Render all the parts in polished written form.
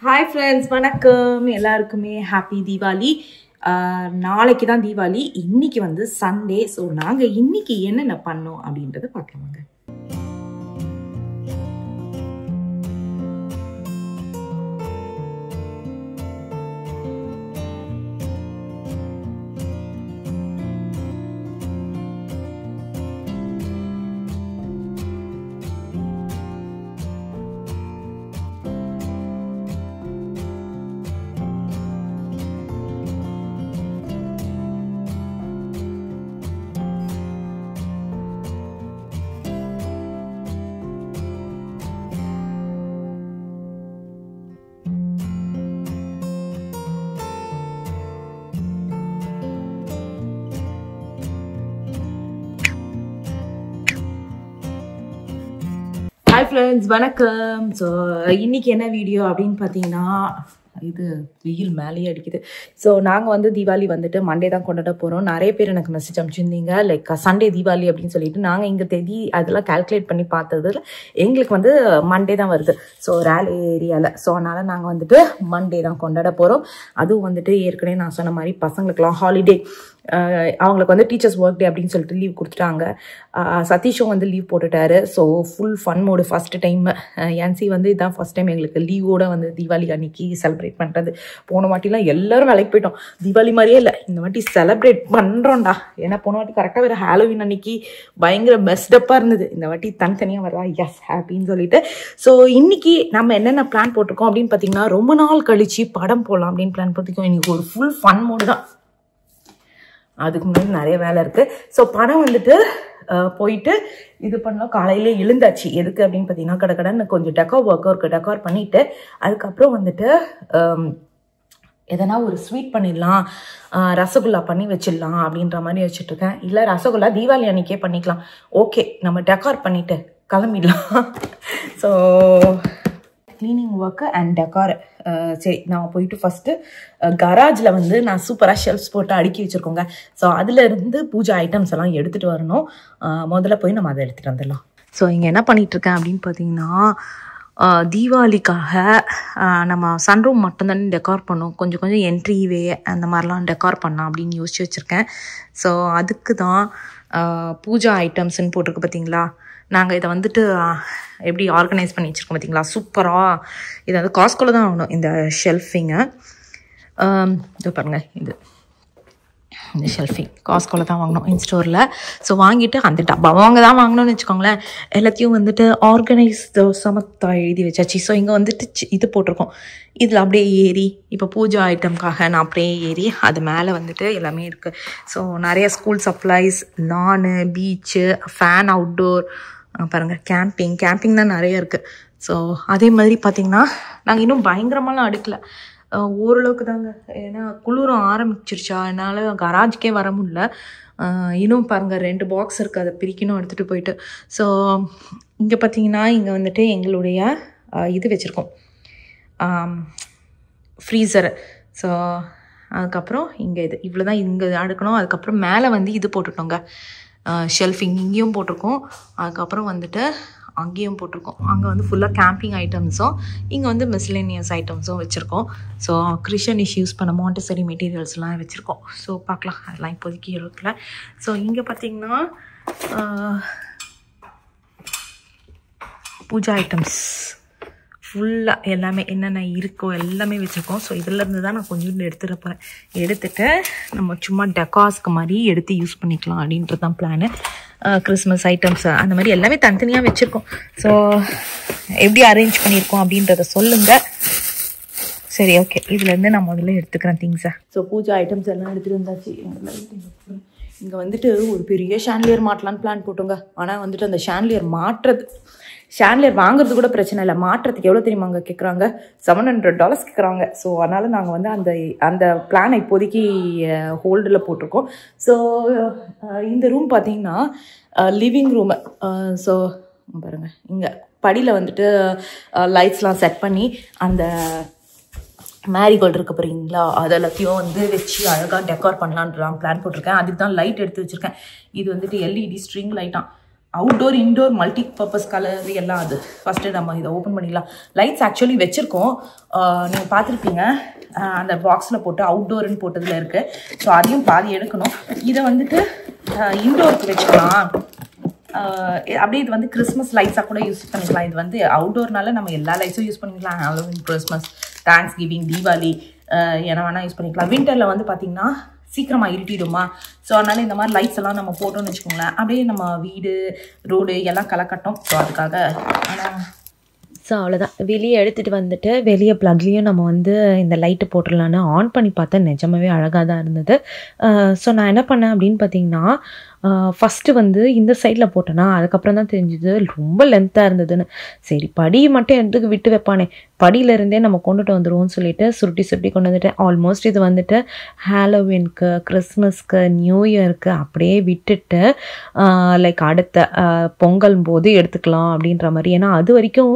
Hi friends, வணக்கம் எல்லாருக்குமே happy Deepavali. நாளைக்கு தான் தீபாவளி, இன்னைக்கு வந்து சண்டே. ஸோ நாங்கள் இன்னைக்கு என்னென்ன பண்ணோம் அப்படின்றத பார்க்கலாமாங்க. Hi friends, வணக்கம். ஸோ இன்னைக்கு என்ன வீடியோ அப்படின்னு பார்த்தீங்கன்னா, இது வெயில் மேலேயே அடிக்குது. ஸோ நாங்கள் வந்து தீபாவளி வந்துட்டு மண்டே தான் கொண்டாட போகிறோம். நிறைய பேர் எனக்கு மெசேஜ் அனுப்பிச்சிருந்தீங்க லைக் சண்டே தீபாவளி அப்படின்னு சொல்லிட்டு. நாங்கள் இங்கே தேதி அதெல்லாம் கால்குலேட் பண்ணி பார்த்ததில் எங்களுக்கு வந்து மண்டே தான் வருது. ஸோ ரேல் ஏரியாவில். ஸோ அதனால் நாங்கள் வந்துட்டு மண்டே தான் கொண்டாட போகிறோம். அதுவும் வந்துட்டு ஏற்கனவே நான் சொன்ன மாதிரி பசங்களுக்கெல்லாம் ஹாலிடே, அவங்களுக்கு வந்து டீச்சர்ஸ் ஒர்க் டே அப்படின்னு சொல்லிட்டு லீவ் கொடுத்துட்டாங்க. சதீஷும் வந்து லீவ் போட்டுட்டாரு. So full fun mode first time. என்சி வந்து இதுதான் ஃபஸ்ட் டைம் எங்களுக்கு லீவோட வந்து தீபாவளி அன்னைக்கு செலிப்ரேட் பண்ணுறது. போன வாட்டிலாம் எல்லோரும் வேலைக்கு போயிட்டோம். தீபாவளி மாதிரியே இல்லை, இந்த வாட்டி செலிப்ரேட் பண்ணுறோம்டா. ஏன்னா போன வாட்டி கரெக்டாக வேறு ஹாலோவின் அன்னைக்கு பயங்கர பெஸ்டப்பாக இருந்தது. இந்த வாட்டி தனித்தனியாக வரா எஸ் ஹாப்பின்னு சொல்லிட்டு. ஸோ இன்னைக்கு நம்ம என்னென்ன பிளான் போட்டிருக்கோம் அப்படின்னு பார்த்தீங்கன்னா, ரொம்ப நாள் கழிச்சு படம் போடலாம் அப்படின்னு பிளான் போட்டிருக்கோம். இன்னைக்கு ஒரு ஃபுல் ஃபன் மோடு தான். அதுக்கு முன்னாடி நிறைய வேலை இருக்குது. ஸோ படம் வந்துட்டு போயிட்டு இது பண்ணோம். காலையிலே எழுந்தாச்சு. எதுக்கு அப்படின்னு பார்த்தீங்கன்னா, கடன்னு கொஞ்சம் டெக்கார் ஒர்க்கு டெக்கார் பண்ணிவிட்டு அதுக்கப்புறம் வந்துட்டு எதனா ஒரு ஸ்வீட் பண்ணிடலாம், ரசகுல்லா பண்ணி வச்சிடலாம் அப்படின்ற மாதிரி வச்சுட்ருக்கேன். இல்லை ரசகுல்லா தீபாவளி அன்றைக்கே பண்ணிக்கலாம். ஓகே, நம்ம டெக்கார் பண்ணிவிட்டு கிளம்பிடலாம். So cleaning work and decor. சரி, நான் போயிட்டு ஃபஸ்ட்டு கராஜில் வந்து நான் சூப்பராக ஷெல்ஃப்ஸ் போட்டு அடுக்கி வச்சுருக்கோங்க. ஸோ அதிலேருந்து பூஜை ஐட்டம்ஸ் எல்லாம் எடுத்துகிட்டு வரணும். முதல்ல போய் நம்ம அதை எடுத்துகிட்டு வந்துடலாம். ஸோ இங்கே என்ன பண்ணிகிட்ருக்கேன் அப்படின்னு பார்த்தீங்கன்னா, தீபாவளிக்காக நம்ம சன்ரூம் மட்டும்தானே டெக்கார் பண்ணோம். கொஞ்சம் கொஞ்சம் என்ட்ரிவே அந்த மாதிரிலாம் டெக்கார் பண்ணலாம் அப்படின்னு யோசிச்சு வச்சுருக்கேன். ஸோ அதுக்கு தான் பூஜா ஐட்டம்ஸ்ன்னு போட்டிருக்கு பார்த்தீங்களா. நாங்கள் இதை வந்துட்டு எப்படி ஆர்கனைஸ் பண்ணி வச்சுருக்கோம் பார்த்தீங்களா, சூப்பராக. இதை வந்து காஸ்ட்கோவில் தான் வாங்கணும் இந்த ஷெல்ஃபிங்கை. இது பாருங்கள், இந்த ஷெல்ஃபிங் காஸ்ட்கோவில் தான் வாங்கணும் இன்ஸ்டோரில். ஸோ வாங்கிட்டு அந்த டப்பா அவங்க தான் வாங்கணும்னு வச்சுக்கோங்களேன். எல்லாத்தையும் வந்துட்டு ஆர்கனைஸ் சமத்தா எழுதி வச்சாச்சு. ஸோ இங்கே வந்துட்டு இது போட்டிருக்கோம். இதில் அப்படியே ஏறி இப்போ பூஜா ஐட்டம்காக நான் அப்படியே ஏறி அது மேலே வந்துட்டு எல்லாமே இருக்குது. ஸோ நிறைய ஸ்கூல் சப்ளைஸ், லானு, பீச்சு, ஃபேன், அவுட்டோர், பாருங்கள் கேம்பிங் தான் நிறைய இருக்குது. ஸோ அதே மாதிரி பார்த்திங்கன்னா, நாங்கள் இன்னும் பயங்கரமாலாம் அடுக்கலை, ஓரளவுக்கு தாங்க. ஏன்னா குளிரும் ஆரம்பிச்சிருச்சா, என்னால் கராஜுக்கே வர முடியல. இன்னும் பாருங்கள் 2 பாக்ஸ் இருக்குது, அதை பிரிக்கணும் எடுத்துகிட்டு போயிட்டு. ஸோ இங்கே பார்த்திங்கன்னா, இங்கே வந்துட்டு எங்களுடைய இது வச்சுருக்கோம், ஃப்ரீசரு. ஸோ அதுக்கப்புறம் இங்கே இது இவ்வளோ தான் இங்கே அடுக்கணும். அதுக்கப்புறம் மேலே வந்து இது போட்டுட்டோங்க, ஷெல்ஃபிங் இங்கேயும் போட்டிருக்கோம். அதுக்கப்புறம் வந்துட்டு அங்கேயும் போட்டிருக்கோம். அங்கே வந்து ஃபுல்லாக கேம்பிங் ஐட்டம்ஸும் இங்கே வந்து மிஸ்லேனியஸ் ஐட்டம்ஸும் வச்சுருக்கோம். ஸோ கிறிஸ்டியனிஷ் யூஸ் பண்ண மாண்டசரி மெட்டீரியல்ஸ்லாம் வச்சுருக்கோம். ஸோ பார்க்கலாம், அதெல்லாம் இப்போதைக்கு இருக்குல்ல. ஸோ இங்கே பார்த்திங்கன்னா பூஜா ஐட்டம்ஸ் ஃபுல்லாக எல்லாமே என்னென்ன இருக்கோ எல்லாமே வச்சுருக்கோம். ஸோ இதிலேருந்து தான் நான் கொஞ்சம் எடுத்துகிட்டு போகிறேன். எடுத்துகிட்டு நம்ம சும்மா டெக்காஸ்க்கு மாதிரி எடுத்து யூஸ் பண்ணிக்கலாம் அப்படின்றது தான் பிளானு. கிறிஸ்மஸ் ஐட்டம்ஸ் அந்த மாதிரி எல்லாமே தனித்தனியாக வச்சுருக்கோம். ஸோ எப்படி அரேஞ்ச் பண்ணியிருக்கோம் அப்படின்றத சொல்லுங்கள். சரி, ஓகே, இதுலேருந்து நான் முதல்ல எடுத்துக்கிறேன் திங்ஸை. ஸோ பூஜா ஐட்டம்ஸ் எல்லாம் எடுத்துகிட்டு வந்தாச்சு. இங்கே வந்துட்டு ஒரு பெரிய ஷான்லியர் மாட்டலான்னு பிளான் போட்டோங்க. ஆனால் வந்துட்டு அந்த ஷான்லியர் வாங்குறது கூட பிரச்சனை இல்லை, மாட்டுறதுக்கு எவ்வளோ தெரியுமாங்க கேட்குறாங்க, $700 கேட்குறாங்க. ஸோ அதனால் நாங்கள் வந்து அந்த பிளானை இப்போதைக்கு ஹோல்டில் போட்டிருக்கோம். ஸோ இந்த ரூம் பார்த்தீங்கன்னா லிவிங் ரூமு. ஸோ பாருங்கள், இங்கே படியில் வந்துட்டு லைட்ஸ்லாம் செட் பண்ணி அந்த மேரிகோல்டு இருக்க போகிறீங்களா, அதெல்லாத்தையும் வந்து வச்சு அழகாக டெக்கார் பண்ணலான்ட்டு பிளான் போட்டிருக்கேன். அதுக்கு தான் லைட் எடுத்து வச்சுருக்கேன். இது வந்துட்டு LED ஸ்ட்ரிங் லைட்டாக outdoor indoor multi purpose colour எல்லாம். அது ஃபஸ்ட்டு நம்ம இதை ஓப்பன் பண்ணிடலாம். லைட்ஸ் ஆக்சுவலி வச்சுருக்கோம், நீங்கள் பார்த்துருப்பீங்க. அந்த பாக்ஸில் போட்டு அவுட்டோர்னு போட்டதில் இருக்குது. ஸோ அதையும் பாதி எடுக்கணும். இதை வந்துட்டு இன்டோருக்கு வச்சுக்கலாம். அப்படியே இது வந்து கிறிஸ்மஸ் லைட்ஸாக கூட யூஸ் பண்ணிக்கலாம். இது வந்து அவுட்டோர்னால நம்ம எல்லா லைட்ஸும் யூஸ் பண்ணிக்கலாம். Halloween, Christmas, thanks giving, Deepavali என்ன வேணால் யூஸ் பண்ணிக்கலாம். வின்டரில் வந்து பார்த்திங்கன்னா சீக்கிரமாக இருட்டிடுமா. ஸோ அதனால் இந்த மாதிரி லைட்ஸ் எல்லாம் நம்ம போட்டோம்னு வச்சுக்கோங்களேன், அப்படியே நம்ம வீடு ரோடு எல்லாம் கலக்கட்டும். ஸோ அதுக்காக ஆனால் ஸோ அவ்வளோதான். வெளியே எடுத்துகிட்டு வந்துட்டு வெளியே ப்ளக்லேயும் நம்ம வந்து இந்த லைட்டு போட்டுடலான்னு ஆன் பண்ணி பார்த்தேன். நிஜமாகவே அழகாக தான் இருந்தது. ஸோ நான் என்ன பண்ணேன் அப்படின்னு பார்த்தீங்கன்னா, ஃபஸ்ட்டு வந்து இந்த சைடில் போட்டேன்னா அதுக்கப்புறம் தான் தெரிஞ்சுது ரொம்ப லென்த்தாக இருந்ததுன்னு. சரி படி மட்டும் எடுத்துக்கு விட்டு வைப்பானே, படியிலேருந்தே நம்ம கொண்டுட்டு வந்துடுவோம்னு சொல்லிட்டு சுருட்டி சுருட்டி கொண்டு வந்துட்டேன். ஆல்மோஸ்ட் இது வந்துட்டு ஹாலோவின்க்கு, கிறிஸ்மஸ்க்கு, நியூ இயருக்கு அப்படியே விட்டுட்டு லைக் அடுத்த பொங்கல் போது எடுத்துக்கலாம் அப்படின்ற மாதிரி. ஏன்னா அது வரைக்கும்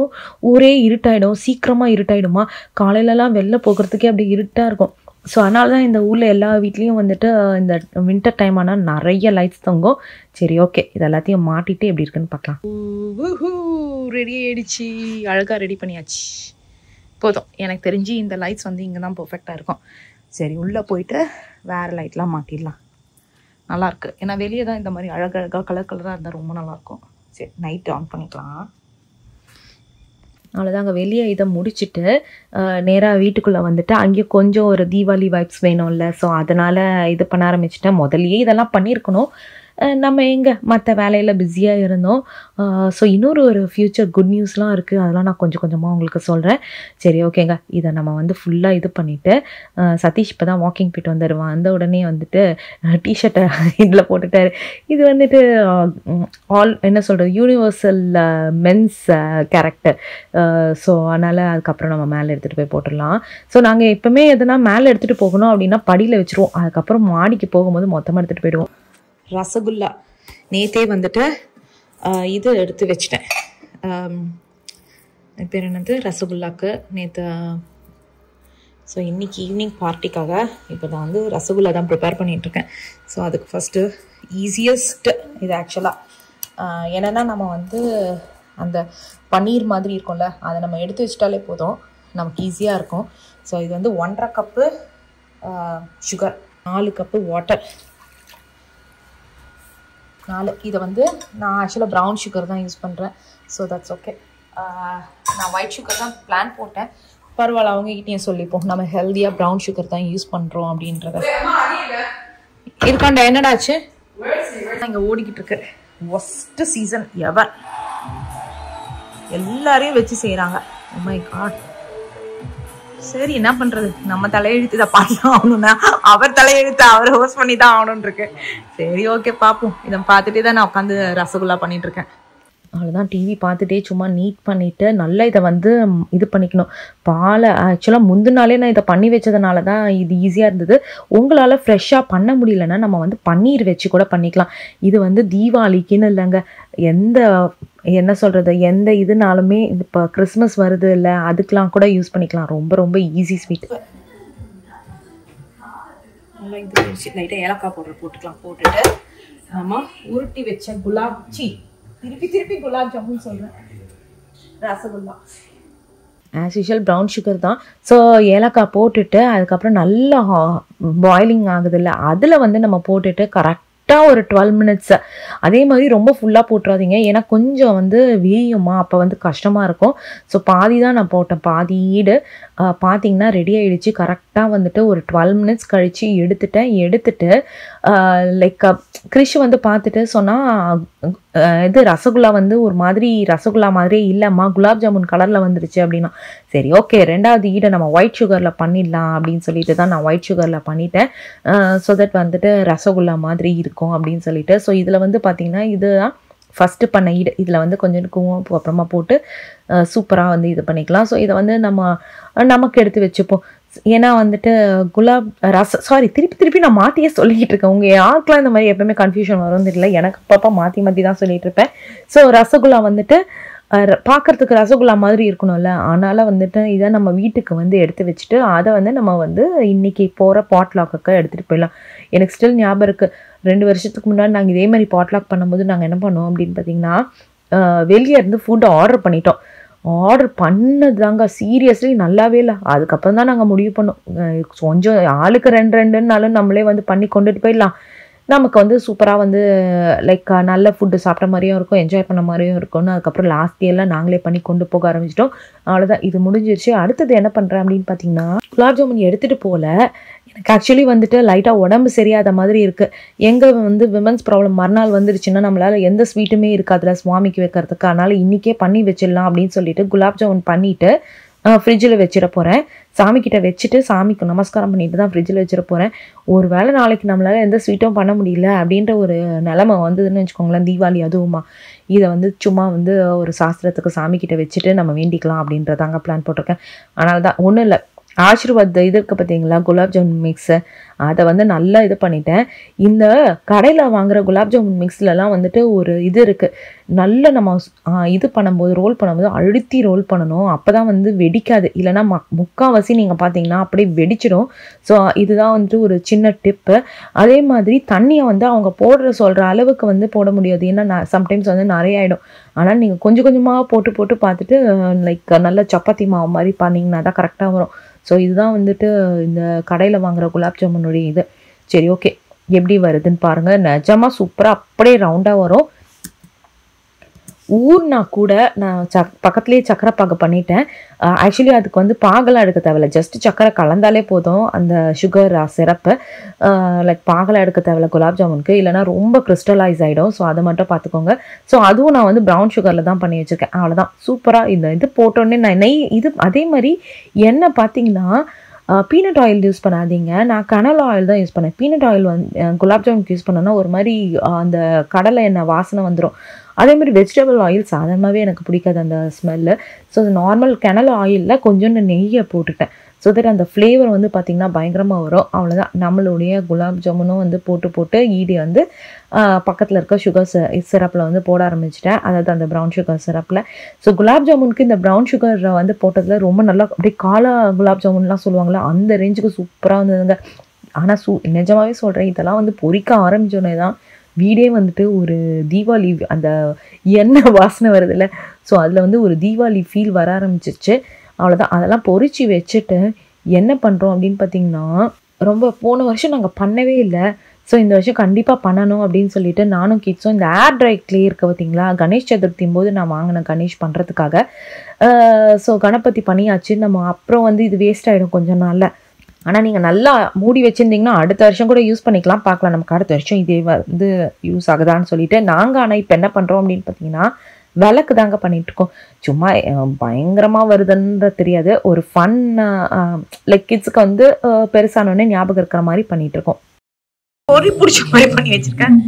ஊரே இருட்டாயிடும், சீக்கிரமாக இருட்டாயிடுமா. காலையிலலாம் வெளில போகிறதுக்கே அப்படியே இருட்டாக இருக்கும். ஸோ அதனால தான் இந்த ஊரில் எல்லா வீட்லேயும் வந்துட்டு இந்த வின்டர் டைம் ஆனால் நிறைய லைட்ஸ் தொங்கும். சரி ஓகே, இது எல்லாத்தையும் மாட்டிட்டு எப்படி இருக்குன்னு பார்க்கலாம். ரெடி ஆகிடுச்சு, அழகாக ரெடி பண்ணியாச்சு. போதும், எனக்கு தெரிஞ்சு இந்த லைட்ஸ் வந்து இங்கே தான் பர்ஃபெக்டாக இருக்கும். சரி உள்ளே போயிட்டு வேறு லைட்லாம் மாட்டிடலாம். நல்லாயிருக்கு, ஏன்னா வெளியே தான் இந்த மாதிரி அழகழகாக கலர் கலராக இருந்தால் ரொம்ப நல்லாயிருக்கும். சரி நைட்டு ஆன் பண்ணிக்கலாம். அவ்வளோதான். அங்கே வெளியே இதை முடிச்சுட்டு நேராக வீட்டுக்குள்ளே வந்துட்டு அங்கேயும் கொஞ்சம் ஒரு தீபாவளி வைப்ஸ் வேணும்ல. ஸோ அதனால் இது பண்ண ஆரம்பிச்சிட்டேன். முதல்லையே இதெல்லாம் பண்ணியிருக்கணும், நம்ம எங்கே மற்ற வேலையில் பிஸியாக இருந்தோம். ஸோ இன்னொரு ஃப்யூச்சர் குட் நியூஸ்லாம் இருக்குது, அதெல்லாம் நான் கொஞ்சம் கொஞ்சமாக உங்களுக்கு சொல்கிறேன். சரி ஓகேங்க, இதை நம்ம வந்து ஃபுல்லாக இது பண்ணிவிட்டு சதீஷ் இப்போ தான் வாக்கிங் போய்ட்டு வந்துடுவான். அந்த உடனே வந்துட்டு டிஷர்ட்டை இதில் போட்டுட்டார். இது வந்துட்டு என்ன சொல்கிறது, யூனிவர்சல் மென்ஸ் கேரக்டர். ஸோ அதனால் அதுக்கப்புறம் நம்ம மேலே எடுத்துகிட்டு போய் போட்டுடலாம். ஸோ நாங்கள் எப்போவுமே எதுனா மேலே எடுத்துகிட்டு போகணும் அப்படின்னா படியில் வச்சுருவோம், அதுக்கப்புறம் மாடிக்கு போகும்போது மொத்தமாக எடுத்துகிட்டு போயிடுவோம். ரசகுல்லா நேற்றே வந்துட்டு இது எடுத்து வச்சிட்டேன். பேர் என்னது, ரசகுல்லாக்கு நேற்று. ஸோ இன்றைக்கி ஈவினிங் பார்ட்டிக்காக இப்போ நான் வந்து ரசகுல்லா தான் ப்ரிப்பேர் பண்ணிகிட்ருக்கேன். ஸோ அதுக்கு ஃபஸ்ட்டு ஈஸியஸ்ட்டு இது ஆக்சுவலாக என்னென்னா, நம்ம வந்து அந்த பன்னீர் மாதிரி இருக்கும்ல, அதை நம்ம எடுத்து வச்சிட்டாலே போதும், நமக்கு ஈஸியாக இருக்கும். ஸோ இது வந்து 1.5 கப்பு சுகர், 4 கப்பு வாட்டர், 4. இதை வந்து நான் ஆக்சுவலாக ப்ரௌன் சுகர் தான் யூஸ் பண்ணுறேன். So that's okay. நான் ஒயிட் சுகர் தான் பிளான் போட்டேன். பரவாயில்ல, அவங்ககிட்டையும் சொல்லிப்போம் நம்ம ஹெல்த்தியாக ப்ரௌன் சுகர் தான் யூஸ் பண்ணுறோம் அப்படின்றத. இருக்காண்டா, என்னடாச்சு இங்கே ஓடிக்கிட்டு இருக்கு. ஒஸ்ட்டு சீசன் எவர், எல்லாரையும் வச்சு செய்கிறாங்க. Oh my god. சரி என்ன பண்ணுறது, நம்ம தலையெழுத்து இதை பார்த்து தான் ஆகணும்னா அவர் தலையெழுத்து அவர் ஹோஸ்ட் பண்ணி தான் ஆகணும்னு இருக்கு. சரி ஓகே பார்ப்போம். இதை பார்த்துட்டே தான் நான் உட்காந்து ரசகுல்லா பண்ணிகிட்ருக்கேன். அவ்வளோதான். டிவி பார்த்துட்டே சும்மா நீட் பண்ணிவிட்டு நல்லா இதை வந்து இது பண்ணிக்கணும். பாலை ஆக்சுவலாக முந்தின நாளே நான் இதை பண்ணி வச்சதுனால தான் இது ஈஸியாக இருந்தது. உங்களால் ஃப்ரெஷ்ஷாக பண்ண முடியலன்னா நம்ம வந்து பன்னீர் வச்சு கூட பண்ணிக்கலாம். இது வந்து தீபாவளிக்குன்னு இல்லைங்க, எந்த என்ன சொல்கிறது, எந்த இதுனாலுமே இப்போ கிறிஸ்மஸ் வருது இல்லை, அதுக்கெலாம் கூட யூஸ் பண்ணிக்கலாம். ரொம்ப ரொம்ப ஈஸி ஸ்வீட். நல்லா இது லைட்டாக ஏலக்காய் பவுடர் போட்டுக்கலாம். போட்டுட்டு நம்ம உருட்டி வச்ச திருப்பி குலாப் ஜாமுன் சொல்கிறேன், rasgulla. As usual brown sugar தான். ஸோ ஏலக்காய் போட்டுட்டு அதுக்கப்புறம் நல்லா பாயிலிங் ஆகுது இல்லை, அதில் வந்து நம்ம போட்டுட்டு கரெக்டாக ஒரு 12 மினிட்ஸ். அதே மாதிரி ரொம்ப ஃபுல்லாக போட்டுறாதீங்க, ஏன்னா கொஞ்சம் வந்து வீயுமா, அப்போ வந்து கஷ்டமாக இருக்கும். ஸோ பாதி தான் நான் போட்டேன், பாதி ஈடு. பார்த்தீங்கன்னா ரெடி ஆகிடுச்சு. கரெக்டாக வந்துட்டு ஒரு 12 மினிட்ஸ் கழித்து எடுத்துட்டு லைக் கிறிஷ் வந்து பார்த்துட்டு சொன்னால், இது ரசகுல்லா வந்து ஒரு மாதிரி ரசகுல்லா மாதிரியே இல்லைம்மா, குலாப் ஜாமுன் கலரில் வந்துருச்சு அப்படின்னா. சரி ஓகே, 2வது ஈடை நம்ம ஒயிட் சுகரில் பண்ணிடலாம் அப்படின்னு சொல்லிட்டு தான் நான் ஒயிட் சுகரில் பண்ணிட்டேன். ஸோ தட் வந்துட்டு ரசகுல்லா மாதிரி இருக்கும் அப்படின்னு சொல்லிட்டு. ஸோ இதில் வந்து பார்த்திங்கன்னா இதுதான் ஃபஸ்ட்டு பண்ண ஈடு. இதில் வந்து கொஞ்சம் குங்குமம் அப்புறமா போட்டு சூப்பராக வந்து இது பண்ணிக்கலாம். ஸோ இதை வந்து நமக்கு எடுத்து வச்சுப்போம். ஏன்னா வந்துட்டு திருப்பி நான் மாற்றியே சொல்லிக்கிட்டு இருக்கேன். உங்கள் யாருக்கெல்லாம் இந்த மாதிரி எப்பவுமே கன்ஃபியூஷன் வரும் தெரியல, எனக்கு அப்பப்போ மாற்றி தான் சொல்லிட்டு இருப்பேன். ஸோ ரசகுல்லா வந்துட்டு பார்க்குறதுக்கு ரசகுல்லா மாதிரி இருக்கணும்ல, அதனால் வந்துட்டு இதை நம்ம வீட்டுக்கு வந்து எடுத்து வச்சுட்டு அதை வந்து நம்ம வந்து இன்றைக்கி போகிற பாட்லாக்கு எடுத்துகிட்டு போயிடலாம். எனக்கு ஸ்டில் ஞாபகம் இருக்குது, 2 வருஷத்துக்கு முன்னாடி நாங்கள் இதே மாதிரி பாட்லாக் பண்ணும்போது நாங்கள் என்ன பண்ணோம் அப்படின்னு பார்த்தீங்கன்னா வெளியே இருந்து ஃபுட்டு ஆர்டர் பண்ணிட்டோம். ஆர்டர் பண்ணது தாங்க சீரியஸ்லி நல்லாவே இல்லை. அதுக்கப்புறம் தான் நாங்கள் முடிவு பண்ணோம், கொஞ்சம் ஆளுக்கு 2-2னாலும் நம்மளே வந்து பண்ணி கொண்டுட்டு போயிடலாம். நமக்கு வந்து சூப்பராக வந்து லைக் நல்ல ஃபுட்டு சாப்பிட்ட மாதிரியும் இருக்கும், என்ஜாய் பண்ண மாதிரியும் இருக்கும்னு. அதுக்கப்புறம் லாஸ்ட் இயர்லாம் நாங்களே பண்ணி கொண்டு போக ஆரம்பிச்சிட்டோம். அவ்வளோதான், இது முடிஞ்சிருச்சு. அடுத்தது என்ன பண்ணுறேன் அப்படின்னு பார்த்தீங்கன்னா, குலாப் ஜாமுன் எடுத்துகிட்டு போகல. எனக்கு ஆக்சுவலி வந்துட்டு லைட்டாக உடம்பு சரியாத மாதிரி இருக்குது. எங்கே வந்து விமன்ஸ் ப்ராப்ளம் மறுநாள் வந்துருச்சுன்னா நம்மளால் எந்த ஸ்வீட்டுமே இருக்காதுல சுவாமிக்கு வைக்கிறதுக்கு. அதனால் இன்றைக்கே பண்ணி வச்சிடலாம் அப்படின்னு சொல்லிட்டு குலாப் ஜாமுன் பண்ணிவிட்டு ஃப்ரிட்ஜில் வச்சிட போகிறேன். சாமிக்கிட்ட வச்சுட்டு சாமிக்கு நமஸ்காரம் பண்ணிட்டு தான் ஃப்ரிட்ஜில் வச்சிட போகிறேன். ஒரு வேளை நாளைக்கு நம்மளால் எந்த ஸ்வீட்டும் பண்ண முடியல அப்படின்ற ஒரு நிலமை வந்ததுன்னு வச்சுக்கோங்களேன், தீபாவளி அதுவுமா, இதை வந்து சும்மா வந்து ஒரு சாஸ்திரத்துக்கு சாமிக்கிட்ட வச்சுட்டு நம்ம வேண்டிக்கலாம் அப்படின்றதாங்க பிளான் போட்டிருக்கேன். அதனால தான் ஒன்றும் இல்லை, ஆசீர்வாத் இது இருக்குது பார்த்தீங்களா குலாப் ஜாமுன் மிக்ஸு, அதை வந்து நல்லா இது பண்ணிட்டேன். இந்த கடையில் வாங்குகிற குலாப் ஜாமுன் மிக்ஸ்லலாம் வந்துட்டு ஒரு இது இருக்குது, நல்ல நம்ம இது பண்ணும்போது ரோல் பண்ணும்போது அழுத்தி ரோல் பண்ணணும், அப்போ தான் வந்து வெடிக்காது. இல்லைனா முக்கால்வாசி நீங்கள் பார்த்தீங்கன்னா அப்படியே வெடிச்சிடும். ஸோ இதுதான் வந்துட்டு ஒரு சின்ன டிப்பு. அதே மாதிரி தண்ணியை வந்து அவங்க சொல்கிற அளவுக்கு வந்து போட முடியாது, ஏன்னா சம்டைம்ஸ் வந்து நிறைய ஆகிடும். ஆனால் நீங்கள் கொஞ்சம் கொஞ்சமாக போட்டு பார்த்துட்டு லைக் நல்ல சப்பாத்தி மாவு மாதிரி பண்ணிங்கன்னா தான் கரெக்டாக வரும். ஸோ இதுதான் வந்துட்டு இந்த கடையில் வாங்குகிற குலாப் ஜாமுனுடைய இது. சரி, ஓகே, எப்படி வருதுன்னு பாருங்கள். நிஜமாக சூப்பராக அப்படியே ரவுண்டாக வரும். ஊர்னா கூட நான் பக்கத்துலேயே சக்கரை பாகு பண்ணிட்டேன். ஆக்சுவலி அதுக்கு வந்து பாகெல்லாம் எடுக்க தேவையில்ல, ஜஸ்ட் சக்கரை கலந்தாலே போதும் அந்த சுகர் சிரப்பு. லைக் பாகெல்லாம் எடுக்க தேவையில்ல குலாப் ஜாமுனுக்கு, இல்லைனா ரொம்ப கிறிஸ்டலைஸ் ஆகிடும். ஸோ அதை மட்டும் பார்த்துக்கோங்க. ஸோ அதுவும் நான் வந்து ப்ரௌன் சுகரில் தான் பண்ணி வச்சுருக்கேன். அவ்வளோதான், சூப்பராக இந்த இது போட்டோடனே நான் நெய் இது அதே மாதிரி எண்ணெய் பார்த்தீங்கன்னா பீனட் ஆயில் யூஸ் பண்ணாதீங்க. நான் கனல் ஆயில் தான் யூஸ் பண்ணேன். பீனட் ஆயில் வந்து குலாப் ஜாமுனுக்கு யூஸ் பண்ணோன்னா ஒரு மாதிரி அந்த கடலை எண்ணெய் வாசனை வந்துடும். அதே மாதிரி வெஜிடபிள் ஆயில் சாதாரணமாகவே எனக்கு பிடிக்காது அந்த ஸ்மெல்லு. ஸோ நார்மல் கனல் ஆயிலில் கொஞ்சோண்டு நெய்யை போட்டுட்டேன். ஸோ தட் அந்த ஃப்ளேவர் வந்து பார்த்திங்கன்னா பயங்கரமாக வரும். அவ்வளோதான், நம்மளுடைய குலாப் ஜாமுனும் வந்து போட்டு ஈடி வந்து பக்கத்தில் இருக்க சுகர் சிரப்பில் வந்து போட ஆரம்பிச்சிட்டேன், அதாவது அந்த ப்ரௌன் சுகர் சிரப்பில். ஸோ குலாப் ஜாமுனுக்கு இந்த ப்ரௌன் சுகர் வந்து போட்டதில் ரொம்ப நல்லா அப்படியே காலா குலாப் ஜாமுன்லாம் சொல்லுவாங்களா, அந்த ரேஞ்சுக்கு சூப்பராக இருந்ததுங்க. ஆனால் நிஜமாகவே சொல்கிறேன், இதெல்லாம் வந்து பொரிக்க ஆரம்பிச்சோன்னே தான் வீடே வந்துட்டு ஒரு தீபாவளி அந்த எண்ணெய் வாசனை வருதுல்ல, ஸோ அதில் வந்து ஒரு தீபாவளி ஃபீல் வர ஆரம்பிச்சிருச்சு. அவ்வளோதான், அதெல்லாம் பொரிச்சு வச்சுட்டு என்ன பண்ணுறோம் அப்படின்னு பார்த்தீங்கன்னா, ரொம்ப போன வருஷம் நாங்கள் பண்ணவே இல்லை. ஸோ இந்த வருஷம் கண்டிப்பாக பண்ணணும் அப்படின்னு சொல்லிட்டு நானும் கிட்ஸும் இந்த ஏர் ட்ரை க்ளே இருக்க பார்த்தீங்களா, கணேஷ் சதுர்த்தியும் போது நான் வாங்கினேன் கணேஷ் பண்ணுறதுக்காக. ஸோ கணபதி பண்ணியாச்சு. நம்ம அப்புறம் வந்து இது வேஸ்ட் ஆகிடும் கொஞ்சம் நாளில். ஆனால் நீங்கள் நல்லா மூடி வச்சுருந்தீங்கன்னா அடுத்த வருஷம் கூட யூஸ் பண்ணிக்கலாம். பார்க்கலாம் நமக்கு அடுத்த வருஷம் இதே வந்து யூஸ் ஆகுதான்னு சொல்லிட்டு. நாங்கள் ஆனால் இப்போ என்ன பண்ணுறோம் அப்படின்னு பார்த்தீங்கன்னா, விளக்கு தாங்க பண்ணிகிட்ருக்கோம். சும்மா பயங்கரமாக வருதுன்ற தெரியாது, ஒரு ஃபன் லைக் கிட்ஸுக்கு வந்து பெருசானோடனே ஞாபகம் இருக்கிற மாதிரி பண்ணிகிட்ருக்கோம். பொறி பிடிச்ச மாதிரி பண்ணி வச்சுருக்கேன்.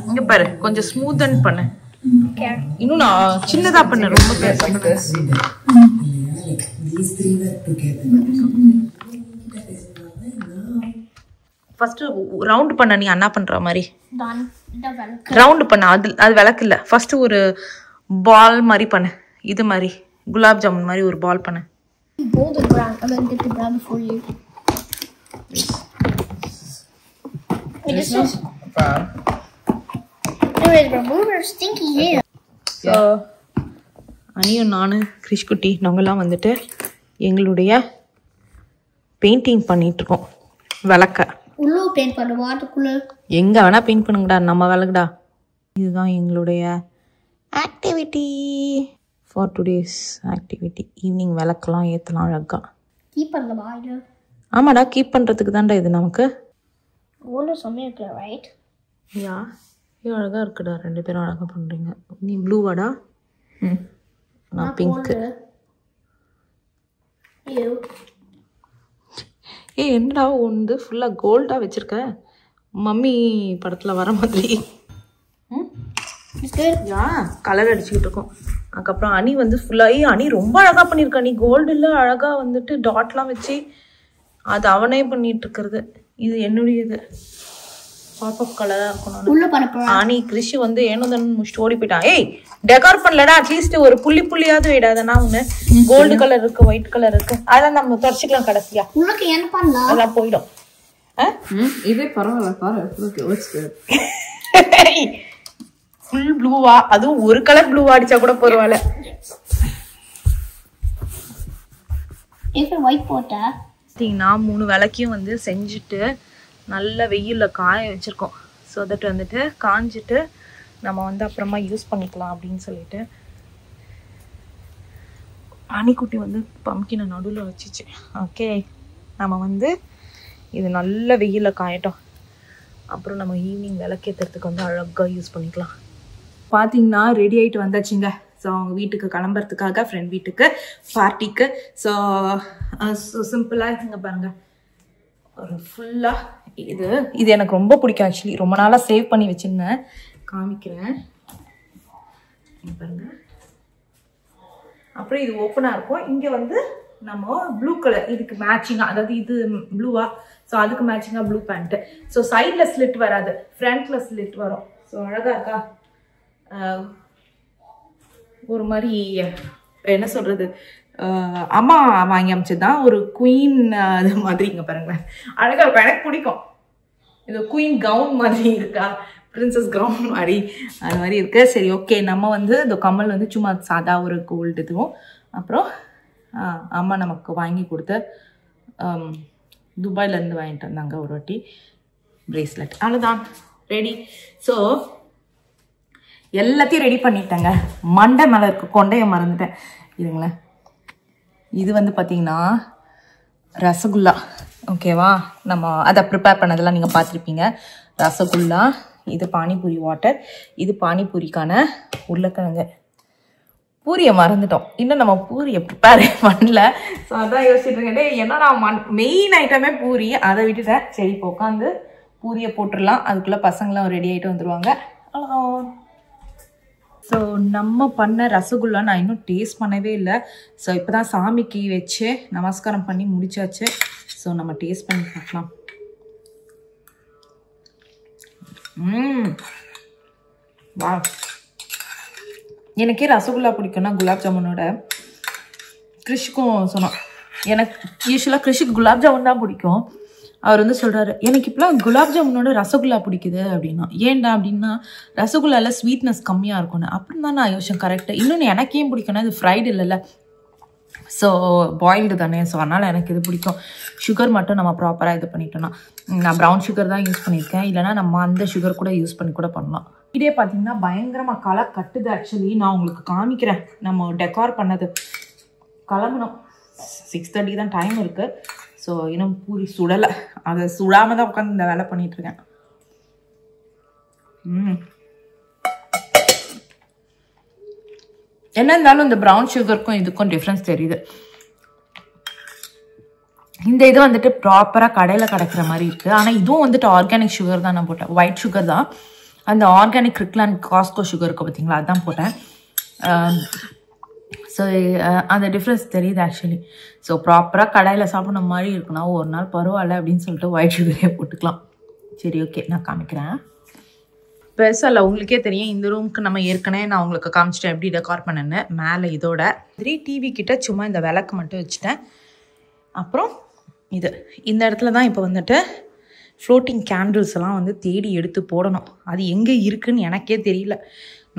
இங்கே பாரு, கொஞ்சம் ஸ்மூத்தன் பண்ணு. இன்னும் நான் சின்னதாக பண்ணேன், ரொம்ப பெருசாக. ஃபர்ஸ்ட் ரவுண்ட் பண்ண, நீ அண்ணா பண்ற மாதிரி ரவுண்ட் பண்ண. அது விளக்கு இல்லை, ஃபர்ஸ்ட் ஒரு பால் மாதிரி பண்ணு. இது மாதிரி குலாப் ஜாமுன் மாதிரி ஒரு பால் பண்ணு. அனியும் நானு கிரிஷ்குட்டி நாங்கெல்லாம் வந்துட்டு எங்களுடைய பெயிண்டிங் பண்ணிட்டு இருக்கோம். விளக்க எங்க வேணா பெயிண்ட் பண்ணுங்கடா, நம்ம விளக்குடா. இதுதான் எங்களுடைய activity for today's activity. Evening விளக்கெல்லாம் ஏற்றலாம் அழகா. ஆமாடா, கீப் பண்ணுறதுக்கு தான்டா இது நமக்கு. யா, இது அழகாக இருக்குடா, 2 பேரும் அழகாக பண்ணுறீங்க. நீ ப்ளூவாடா? நான் பிங்க்கு. என்னடா ஒன்று ஃபுல்லாக கோல்டாக வச்சுருக்க, மம்மி படத்தில் வர மாதிரி. கலர் அடிச்சுக்கிட்டு இருக்கோம். அதுக்கப்புறம் அணி வந்து ஃபுல்லாகி, அணி ரொம்ப அழகாக பண்ணியிருக்கா. நீ கோல்டில் அழகாக வந்துட்டு டாட்லாம் வச்சு அது அவனே பண்ணிட்டு இருக்கிறது. இது என்னுடையது, பாப்பப் கலராக இருக்கணும். அணி கிறிஷி வந்து ஏனோதன்னு முடிச்சுட்டு ஓடி போயிட்டான். ஏய், டெக்கார் பண்ணலடா, அட்லீஸ்ட் ஒரு புள்ளியாவது விடாதனா. ஒன்று கோல்டு கலர் இருக்கு, ஒயிட் கலர் இருக்கு, அதெல்லாம் நம்ம தொடச்சிக்கலாம் கடைசியா. அதெல்லாம் போயிடும். இதே பரவாயில்ல பாரு. Okay okay. ஃபுல் ப்ளூவா, அதுவும் ஒரு கலர் ப்ளூவா அடிச்சா கூட பரவாயில்ல. ஒயிட் போட்டா பார்த்தீங்கன்னா 3 விளக்கையும் வந்து செஞ்சுட்டு நல்ல வெயிலில் காய வச்சுருக்கோம். ஸோ தட் வந்துட்டு காஞ்சிட்டு நம்ம வந்து அப்புறமா யூஸ் பண்ணிக்கலாம் அப்படின்னு சொல்லிட்டு. அணிக்குட்டி வந்து பம்கினை நடுவில் வச்சிச்சு. ஓகே, நம்ம வந்து இது நல்ல வெயிலில் காயட்டும். அப்புறம் நம்ம ஈவினிங் விளக்கேற்றுறதுக்கு வந்து அழகாக யூஸ் பண்ணிக்கலாம். பார்த்தீங்கன்னா ரெடி ஆகிட்டு வந்தாச்சுங்க. ஸோ அவங்க வீட்டுக்கு கிளம்புறதுக்காக, ஃப்ரெண்ட் வீட்டுக்கு பார்ட்டிக்கு. ஸோ சிம்பிளாக இருக்குங்க பாருங்கள். ஒரு ஃபுல்லாக இது எனக்கு ரொம்ப பிடிக்கும். ஆக்சுவலி ரொம்ப நாளாக சேவ் பண்ணி வச்சுருந்தேன். காமிக்கிறேன் பாருங்க. அப்புறம் இது ஓப்பனாக இருக்கும். இங்கே வந்து நம்ம ப்ளூ கலர் இதுக்கு மேட்சிங்காக, அதாவது இது ப்ளூவா, ஸோ அதுக்கு மேட்சிங்காக ப்ளூ பேண்ட்டு. ஸோ சைடில் ஸ்லிட் வராது, ஃப்ரண்ட்டில் ஸ்லிட் வரும். ஸோ அழகாக இருக்கா? ஒரு மாதிரி என்ன சொல்கிறது, அம்மா வாங்கி அமைச்சதுதான். ஒரு குயின் அது மாதிரி இங்கே பாருங்களேன், அழகாக இருக்கும். எனக்கு பிடிக்கும். இது குயின் கவுன் மாதிரி இருக்கா, பிரின்சஸ் கவுன் மாதிரி அது மாதிரி இருக்கு. சரி ஓகே, நம்ம வந்து இந்த கம்மல் வந்து சும்மா சாதா ஒரு கோல்டு இதுவும். அப்புறம் அம்மா நமக்கு வாங்கி கொடுத்த துபாயிலேருந்து வாங்கிட்டு வந்தாங்க ஒரு வாட்டி பிரேஸ்லெட். அவ்வளோதான், ரெடி. ஸோ எல்லாத்தையும் ரெடி பண்ணிட்டேங்க. மண்டை மேலே இருக்கு, கொண்டைய மறந்துட்டேன். இதுங்களேன், இது வந்து பார்த்தீங்கன்னா ரசகுல்லா. ஓகேவா, நம்ம அதை ப்ரிப்பேர் பண்ணதெல்லாம் நீங்கள் பார்த்துருப்பீங்க. ரசகுல்லா, இது பானிபூரி வாட்டர், இது பானிபூரிக்கான உருளைக்கிழங்கு. பூரியை மறந்துட்டோம், இன்னும் நம்ம பூரியை ப்ரிப்பேர் பண்ணல. ஸோ அதான் யோசிச்சுட்டு இருக்கேன், என்னடா மெயின் ஐட்டமே பூரி, அதை விட்டுட்டேன். சரி இப்போ உட்காந்து பூரியை போட்டுடலாம். அதுக்குள்ளே பசங்களாம் ரெடி ஆகிட்டு வந்துடுவாங்க. அவ்வளோ. ஸோ நம்ம பண்ண ரசகுல்லா நான் இன்னும் டேஸ்ட் பண்ணவே இல்லை. ஸோ இப்போ தான் சாமிக்கு வச்சு நமஸ்காரம் பண்ணி முடிச்சாச்சு. ஸோ நம்ம டேஸ்ட் பண்ணி பார்க்கலாம். வா, எனக்கே ரசகுல்லா பிடிக்கும்னா குலாப் ஜாமுனோட கிருஷிக்கும் சொன்னான். எனக்கு யூஸ்வலாக கிருஷிக்கு குலாப் ஜாமுன் தான் பிடிக்கும். அவர் வந்து சொல்கிறாரு, எனக்கு இப்போலாம் குலாப் ஜாமுனோட ரசகுல்லா பிடிக்குது அப்படின்னா. ஏன்டா அப்படின்னா ரசகுல்லாவில் ஸ்வீட்னஸ் கம்மியாக இருக்கும்னு. அப்படின்னு தான் நான் யோசிச்சேன். கரெக்டாக. இன்னொன்று எனக்கு ஏன் பிடிக்கும்னா இது ஃப்ரைடு இல்லைல்ல, ஸோ பாயில்டு தானே. ஸோ அதனால் எனக்கு இது பிடிக்கும். சுகர் மட்டும் நம்ம ப்ராப்பராக இது பண்ணிட்டோன்னா, நான் ப்ரௌன் சுகர் தான் யூஸ் பண்ணியிருக்கேன். இல்லைனா நம்ம அந்த சுகர் கூட யூஸ் பண்ணி கூட பண்ணலாம். இதே பார்த்தீங்கன்னா பயங்கரமாக களை கட்டுது. ஆக்சுவலி நான் உங்களுக்கு காமிக்கிறேன். நம்ம டெக்கார் பண்ணது கிளம்பணும். 6:30 தான் டைம் இருக்குது. ஸோ இன்னும் பூரி சுடலை. அதை சுடாமல் தான் உட்காந்து இந்த வேலை பண்ணிகிட்ருக்கேன். என்ன இருந்தாலும் இந்த ப்ரௌன் சுகருக்கும் இதுக்கும் டிஃப்ரென்ஸ் தெரியுது. இந்த இது வந்துட்டு ப்ராப்பராக கடையில் கிடைக்கிற மாதிரி இருக்குது. ஆனால் இதுவும் வந்துட்டு ஆர்கானிக் சுகர் தான் நான் போட்டேன். ஒயிட் சுகர் தான். அந்த ஆர்கானிக் கிரிக்லான் காஸ்கோ சுகர் இருக்குது பார்த்தீங்களா, அதுதான் போட்டேன். ஸோ அந்த டிஃப்ரென்ஸ் தெரியுது ஆக்சுவலி. ஸோ ப்ராப்பராக கடையில் சாப்பிட்ற மாதிரி இருக்குன்னா ஒரு நாள் பரவாயில்ல அப்படின்னு சொல்லிட்டு ஒயிட் சுகரே போட்டுக்கலாம். சரி ஓகே, நான் காமிக்கிறேன். பெருசாக இல்லை, உங்களுக்கே தெரியும். இந்த ரூமுக்கு நம்ம ஏற்கனவே நான் உங்களுக்கு காமிச்சிட்டேன் எப்படி டெக்கார் பண்ணேன்னு. மேலே இதோட 3 டிவி கிட்ட சும்மா இந்த விளக்கு மட்டும் வச்சுட்டேன். அப்புறம் இந்த இடத்துல தான் இப்போ வந்துட்டு ஃப்ளோட்டிங் கேண்டில்ஸ் எல்லாம் வந்து தேடி எடுத்து போடணும். அது எங்கே இருக்குதுன்னு எனக்கே தெரியல.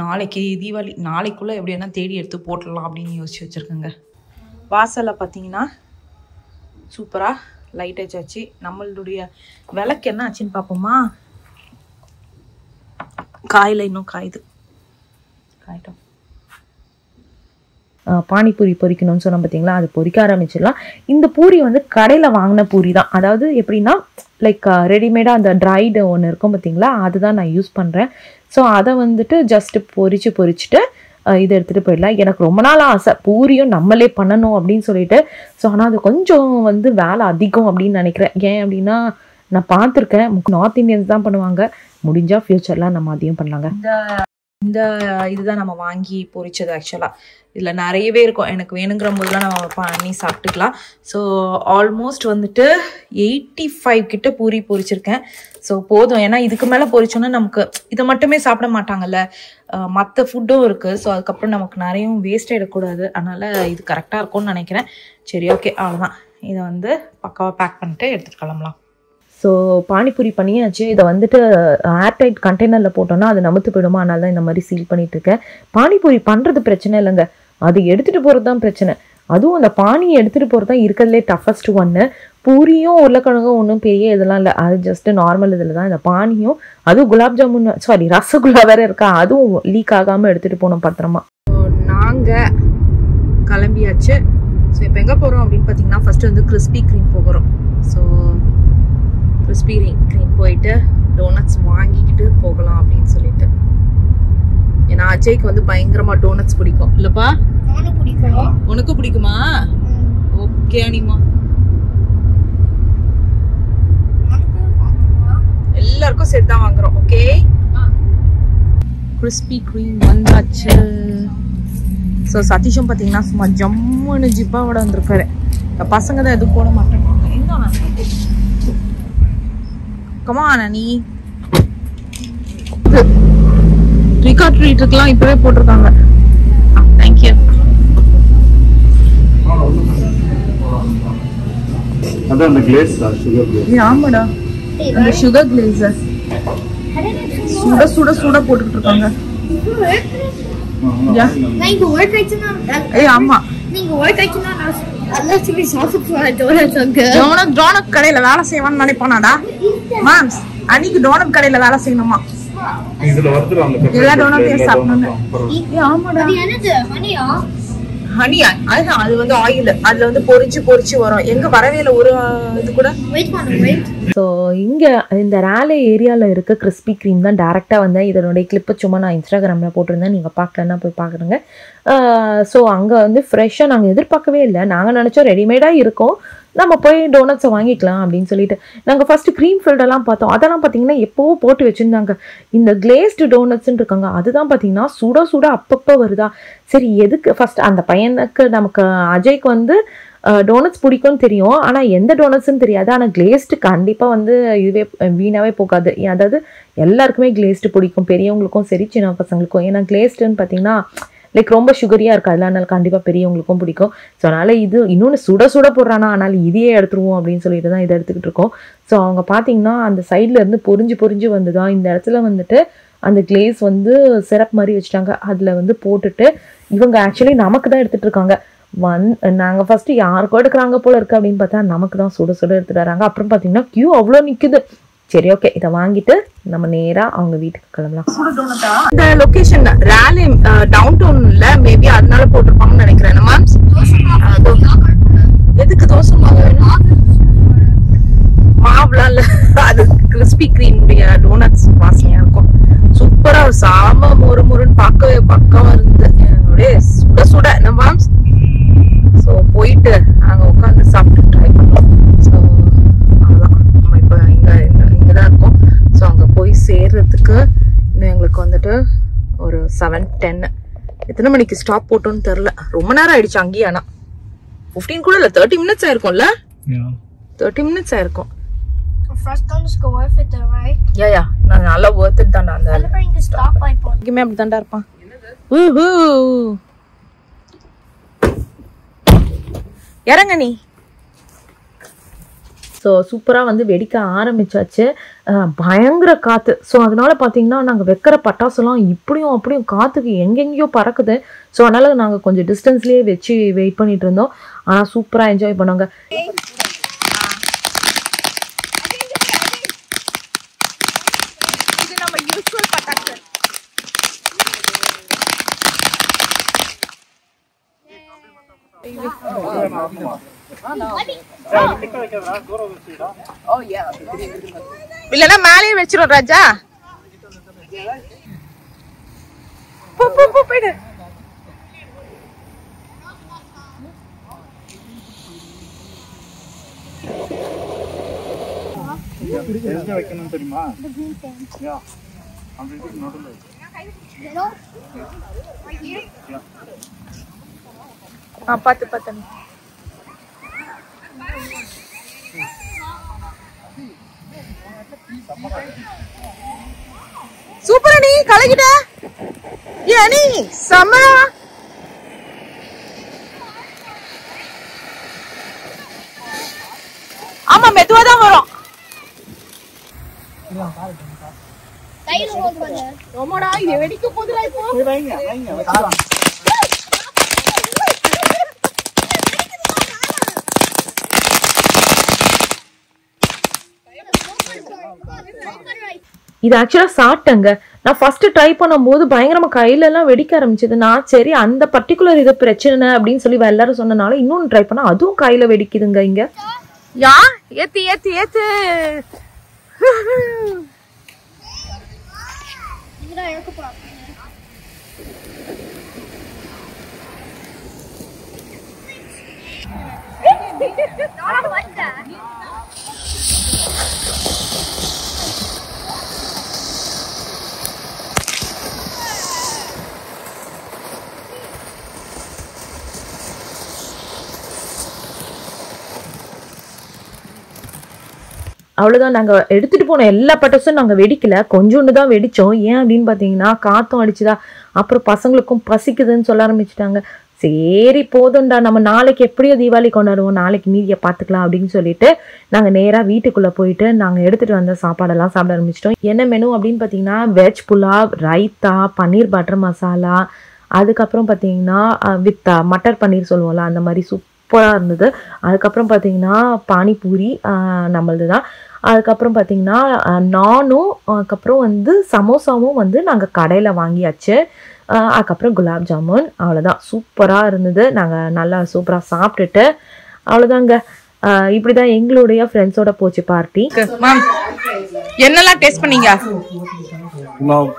நாளைக்கு தீபாவளி, நாளைக்குள்ளே எப்படின்னா தேடி எடுத்து போட்டுடலாம் அப்படின்னு யோசிச்சு வச்சுருக்கேங்க. வாசலில் பார்த்தீங்கன்னா சூப்பராக லைட் வச்சாச்சு. நம்மளுடைய விளக்கு என்ன ஆச்சுன்னு பார்ப்போமா? காயில் இன்னும் காயிட்டோம். பானிபூரி பொரிக்கணும்னு சொன்னால் பார்த்தீங்களா, அது பொரிக்க ஆரம்பிச்சிடலாம். இந்த பூரி வந்து கடையில் வாங்கின பூரி தான். அதாவது எப்படின்னா லைக் ரெடிமேடாக அந்த ட்ரைடு ஒன்று இருக்கும் பார்த்தீங்களா, அதுதான் நான் யூஸ் பண்ணுறேன். ஸோ அதை வந்துட்டு ஜஸ்ட்டு பொரிச்சுட்டு இதை எடுத்துகிட்டு போயிடலாம். எனக்கு ரொம்ப நாள் ஆசை பூரியும் நம்மளே பண்ணணும் அப்படின்னு சொல்லிட்டு. ஸோ ஆனால் அது கொஞ்சம் வந்து வேலை அதிகம் அப்படின்னு நினைக்கிறேன். ஏன் அப்படின்னா நான் பார்த்துருக்கேன், நார்த் இந்தியன்ஸ் தான் பண்ணுவாங்க. முடிஞ்சால் ஃப்யூச்சர்லாம் நம்ம அதையும் பண்ணலாங்க. இந்த இதுதான் நம்ம வாங்கி பொரிச்சது. ஆக்சுவலாக இதில் நிறையவே இருக்கும். எனக்கு வேணுங்கிற போதெல்லாம் நம்ம பண்ணி சாப்பிட்டுக்கலாம். ஸோ ஆல்மோஸ்ட் வந்துட்டு 85 கிட்ட பூரி பொரிச்சிருக்கேன். ஸோ போதும். ஏன்னா இதுக்கு மேலே பொரிச்சோன்னா நமக்கு இதை மட்டுமே சாப்பிட மாட்டாங்கல்ல, மற்ற ஃபுட்டும் இருக்குது. ஸோ அதுக்கப்புறம் நமக்கு நிறையும் வேஸ்ட் ஆகிடக்கூடாது. அதனால் இது கரெக்டாக இருக்கும்னு நினைக்கிறேன். சரி ஓகே, அவ்வளோதான். இதை வந்து பக்காவாக பேக் பண்ணிட்டு எடுத்துகிட்டு கிளம்பலாம். ஸோ பானிபூரி பண்ணியாச்சு. இதை வந்துட்டு ஏர்டைட் கண்டெய்னரில் போட்டோன்னா அது நமுத்து போயிடுமா, அதனால தான் இந்த மாதிரி சீல் பண்ணிட்டு இருக்கேன். பானிபூரி பண்ணுறது பிரச்சனை இல்லைங்க, அது எடுத்துகிட்டு போகிறது தான் பிரச்சனை. அதுவும் அந்த பானியை எடுத்துகிட்டு போகிறது தான் இருக்கிறதுலே டஃபஸ்ட் ஒன்று. பூரியும் உருளைக்கிழங்கும் ஒன்றும் பெரிய இதெல்லாம் இல்லை, அது ஜஸ்ட்டு நார்மல் இதில் தான். இந்த பானியும் அதுவும் குலாப் ஜாமுன் ரசகுல்லா வேறு இருக்கா, அதுவும் லீக் ஆகாமல் எடுத்துகிட்டு போனோம் பத்திரமா. நாங்கள் கிளம்பியாச்சு. ஸோ இப்போ எங்கே போகிறோம் அப்படின்னு பார்த்தீங்கன்னா ஃபஸ்ட்டு வந்து கிறிஸ்பி க்ரீம் போகிறோம். ஸோ கிறிஸ்பி க்ரீம் போயிட்டு டோனட்ஸ் வாங்கிக்கிட்டு போகலாம் அப்படின்னு சொல்லிட்டு. ஏன்னா அஜய்க்கு வந்து பயங்கரமாக டோனட்ஸ் பிடிக்கும் இல்லைப்பா? உனக்கு பிடிக்குமா? ஓகே அனிமா, எல்லாருக்கும் சேர்த்து தான் வாங்குறோம். ஓகே, கிறிஸ்பி க்ரீம் வந்தாச்சு. ஸோ சதீஷும் பார்த்தீங்கன்னா சும்மா ஜம்முன்னு ஜிப்பாவோட வந்திருக்காரு. இந்த பசங்க தான் எதுவும் போட மாட்டேங்கிறாங்க. எங்க கமா நீ ட்ரிக் ஆர் ட்ரீட்டுக்கெல்லாம் இப்பவே போட்டிருக்காங்க. தேங்க்யூ. அதான் அந்த கிளேஸ் சுகர் கிளேஸ். ஆமாடா, அந்த சுகர் கிளேஸ் சுட சுட சுட போட்டுக்கிட்டு இருக்காங்க. நீங்க ஒர்க் ஆயிடுச்சுனா ஆமா, நீங்க ஒர்க் ஆயிடுச்சுனா அல்லாஹ் சொல்லி சாப்பிட்டு டோனட் டோனட் கடையில வேலை செய்வான்னு நினைப்பானாடா மாம்ஸ். அன்னைக்கு டோனட் கடையில வேலை செய்யணுமா? இதுல வருது அந்த எல்லா டோனட்டையும் சாப்பிடணும். ஆமாடா, அது என்னது ஹனியா? ஹனியா? அதுதான், அது வந்து ஆயில். அதுல வந்து பொரிச்சு வரும். எங்க வரவே இல்லை ஒரு இது கூட. ஸோ இங்கே இந்த ரேலே ஏரியாவில் இருக்க கிறிஸ்பி க்ரீம் தான் டேரெக்டாக வந்தேன். இதனுடைய கிளிப்பை சும்மா நான் இன்ஸ்டாகிராமில் போட்டிருந்தேன், நீங்கள் பார்க்கலன்னா போய் பார்க்குறேங்க. ஸோ அங்கே வந்து ஃப்ரெஷ்ஷாக நாங்கள் எதிர்பார்க்கவே இல்லை. நாங்கள் நினச்சோம் ரெடிமேடாக இருக்கும், நம்ம போய் டோனட்ஸை வாங்கிக்கலாம் அப்படின்னு சொல்லிட்டு. நாங்கள் ஃபஸ்ட்டு க்ரீம் ஃபில்டெல்லாம் பார்த்தோம். அதெல்லாம் பார்த்தீங்கன்னா எப்போவோ போட்டு வச்சுருந்தாங்க. இந்த கிளேஸ்டு டோனட்ஸ்ன்னு இருக்காங்க, அதுதான் பார்த்தீங்கன்னா சுட சுட அப்பப்போ வருதா. சரி எதுக்கு ஃபஸ்ட் அந்த பையனுக்கு நமக்கு அஜய்க்கு வந்து டோனட்ஸ் பிடிக்கும்னு தெரியும், ஆனால் எந்த டோனட்ஸ்ன்னு தெரியாது. ஆனால் கிளேஸ்டு கண்டிப்பாக வந்து இதுவே வீணாகவே போகாது. அதாவது எல்லாருக்குமே கிளேஸ்டு பிடிக்கும், பெரியவங்களுக்கும் சரி சின்ன பசங்களுக்கும். ஏன்னா கிளேஸ்டுன்னு பார்த்தீங்கன்னா லைக் ரொம்ப சுகரியாக இருக்குது, அதனால கண்டிப்பாக பெரியவங்களுக்கும் பிடிக்கும். ஸோ அதனால் இது இன்னொன்று சுட சுட போடுறானா, அதனால் இதையே எடுத்துருவோம் அப்படின்னு சொல்லிட்டு தான் இதை எடுத்துக்கிட்டு இருக்கோம். ஸோ அவங்க பார்த்தீங்கன்னா அந்த சைட்லேருந்து பொரிஞ்சு வந்து தான் இந்த இடத்துல வந்துட்டு அந்த கிளேஸ் வந்து சிரப் மாதிரி வச்சுட்டாங்க. அதில் வந்து போட்டுட்டு இவங்க ஆக்சுவலி நமக்கு தான் எடுத்துகிட்டு இருக்காங்க. நாங்கள் ஃபஸ்ட்டு யாருக்கோ எடுக்கிறாங்க போல இருக்குது அப்படின்னு பார்த்தா நமக்கு தான் சுட சுட எடுத்துகிட்டு வராங்க. அப்புறம் பார்த்தீங்கன்னா க்யூ அவ்வளோ நிற்குது. சரி ஓகே, இதை வாங்கிட்டு நம்ம நேரா அவங்க வீட்டுக்கு கிளம்பலாம். இந்த லொகேஷன் ரேலே டவுன் டவுன்ல மேபி அதனால போட்டிருப்பாங்கன்னு நினைக்கிறேன். எதுக்கு தோசை மாவுலாம் இல்ல, அது கிறிஸ்பி க்ரீமுடைய டோனட்ஸ் வாசனையா இருக்கும். சூப்பரா சாம முறுமுறுன்னு பார்க்கவே பக்கவா இருந்து அப்படியே சுட சுட நம்ம. ஸோ போயிட்டு அங்க உட்காந்து சாப்பிட்டு ட்ரை பண்ணலாம். ஸோ அவ்வளோதான், நம்ம இப்போ இங்கதான் இருக்கோம். ஸோ அங்க போய் சேர்றதுக்கு இன்னும் எங்களுக்கு வந்துட்டு ஒரு 7:10. எத்தனை மணிக்கு ஸ்டாப் போட்டோன்னு தெரியல, ரொம்ப நேரம் ஆயிடுச்சு அங்கேயே. ஆனா 15 கூட இல்ல, 30 minutes ஆயிருக்கும்ல. 30 minutes ஆயிருக்கும். First one is go worth it, right? யா நான் நல்லா worth it தான்டா. அந்த Celebrating the stop by point. இங்கேயுமே அப்படி தான்டா இருப்பான். இறங்க நீ. ஸோ சூப்பராக வந்து வெடிக்க ஆரம்பிச்சாச்சு. பயங்கர காற்று. ஸோ அதனால பார்த்தீங்கன்னா நாங்கள் வைக்கிற பட்டாசுலாம் இப்படியும் அப்படியும் காற்றுக்கு எங்கெங்கேயோ பறக்குது. ஸோ அதனால் நாங்கள் கொஞ்சம் டிஸ்டன்ஸ்லேயே வச்சு வெயிட் பண்ணிட்டு இருந்தோம். ஆனால் சூப்பராக என்ஜாய் பண்ணோங்க. இல்லன்னா மேலேயே வச்சிரும் ராஜா. போயிடு. வைக்கணும் தெரியுமா? பார்த்து சூப்பர் அணி கலக்கிட்ட. ஏ அணி செம்மடா. ஆமா மெதுவா தான் வரும். தைல ஓடுவாங்க ரொம்படா இது வெடிக்க போகுதுடா இப்போ வைங்க வச்சுக்கலாம். இது ஆக்சுவலாக சாப்பிட்டேங்க. நான் ஃபர்ஸ்ட் ட்ரை பண்ணும்போது பயங்கரமா கையில எல்லாம் வெடிக்க ஆரம்பிச்சது. நான் சரி அந்த பர்டிகுலர் இது பிரச்சனை அப்படின்னு சொல்லி எல்லாரும் சொன்னனால இன்னொன்று ட்ரை பண்ணா அதுவும் கையில வெடிக்குதுங்க. இங்க யா ஏத்து ஏத்து ஏத்து இதுதான் எனக்கு போறாங்க நான் வந்தேன் அவ்வளோதான். நாங்கள் எடுத்துகிட்டு போன எல்லா பட்டாசும் நாங்கள் வெடிக்கல, கொஞ்சோண்டு தான் வெடித்தோம். ஏன் அப்படின்னு பார்த்தீங்கன்னா காற்றும் அடிச்சுதா, அப்புறம் பசங்களுக்கும் பசிக்குதுன்னு சொல்ல ஆரம்பிச்சிட்டாங்க. சரி போதும்டா, நம்ம நாளைக்கு எப்படியோ தீபாவளி கொண்டாடுவோம், நாளைக்கு மீதியை பார்த்துக்கலாம் அப்படின்னு சொல்லிட்டு நாங்கள் நேராக வீட்டுக்குள்ளே போயிட்டு நாங்கள் எடுத்துகிட்டு வந்த சாப்பாடெல்லாம் சாப்பிட ஆரம்பிச்சிட்டோம். என்ன மெனு அப்படின்னு பார்த்தீங்கன்னா வெஜ் புலாவ், ரைத்தா, பன்னீர் பட்டர் மசாலா, அதுக்கப்புறம் பார்த்தீங்கன்னா வித் மட்டர் பன்னீர் சொல்லுவோம்ல அந்த மாதிரி சூப்பராக இருந்தது. அதுக்கப்புறம் பார்த்தீங்கன்னா பானிபூரி நம்மளது தான். அதுக்கப்புறம் பார்த்தீங்கன்னா நானும் அதுக்கப்புறம் வந்து சமோசாவும் வந்து நாங்கள் கடையில் வாங்கியாச்சு. அதுக்கப்புறம் குலாப் ஜாமுன், அவ்வளோதான். சூப்பராக இருந்தது. நாங்கள் நல்லா சூப்பராக சாப்பிட்டுட்டு அவ்வளோதாங்க. இப்படி தான் எங்களுடைய ஃப்ரெண்ட்ஸோட போச்சு பார்ட்டி. மேம் என்னெல்லாம் டேஸ்ட் பண்ணீங்க? புலாவ்,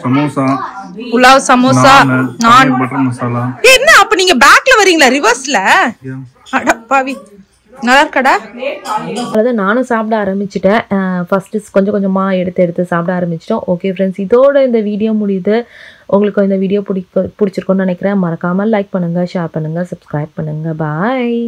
சமோசா, புலாவ், சமோசா, நான், பட்டர் மசாலா. என்ன அப்ப நீங்க பேக்ல வரீங்களா ரிவர்ஸ்ல? அட பாவி, நல்லா இருக்கடா. அவ்வளோதான், நானும் சாப்பிட ஆரம்பிச்சிட்டேன். ஃபஸ்ட்டு கொஞ்சம் கொஞ்சமாக எடுத்து சாப்பிட ஆரம்பிச்சிட்டோம். ஓகே ஃப்ரெண்ட்ஸ், இதோட இந்த வீடியோ முடியுது. உங்களுக்கு இந்த வீடியோ பிடிச்சிருக்கோன்னு நினைக்கிறேன். மறக்காமல் லைக் பண்ணுங்கள், ஷேர் பண்ணுங்கள், சப்ஸ்கிரைப் பண்ணுங்கள். பாய்.